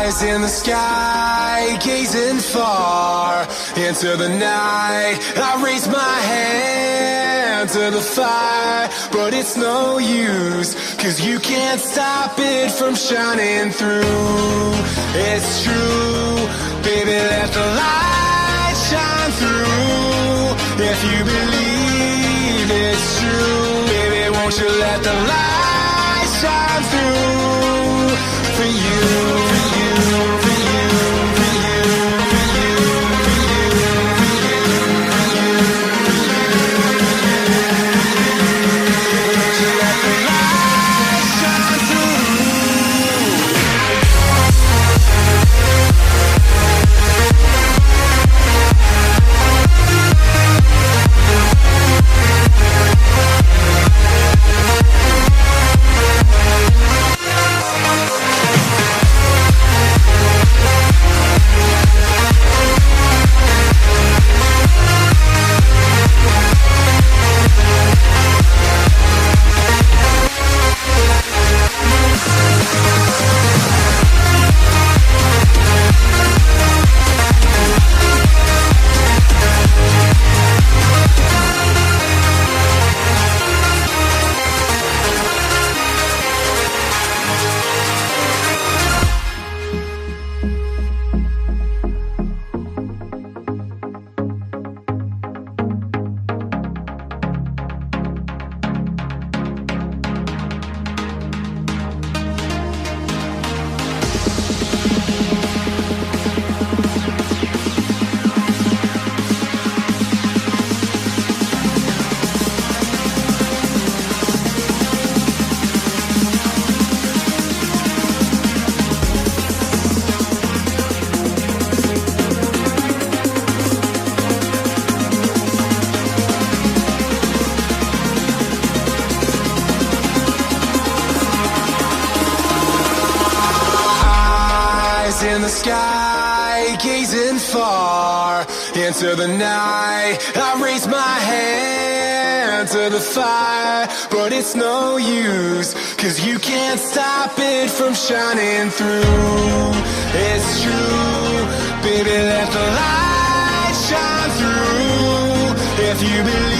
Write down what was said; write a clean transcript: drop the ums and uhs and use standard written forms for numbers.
eyes in the sky, gazing far into the night. I raise my hand to the fire, but it's no use, 'cause you can't stop it from shining through. it's true. Baby, let the light shine through. If you believe it's true, baby, won't you let the light shine through for you, for you, for you, for you, for you, for you, for you, for you, won't you let the light shine through? In the sky, gazing far into the night, I raise my hand to the fire, but it's no use, 'cause you can't stop it from shining through. It's true, baby, let the light shine through. If you believe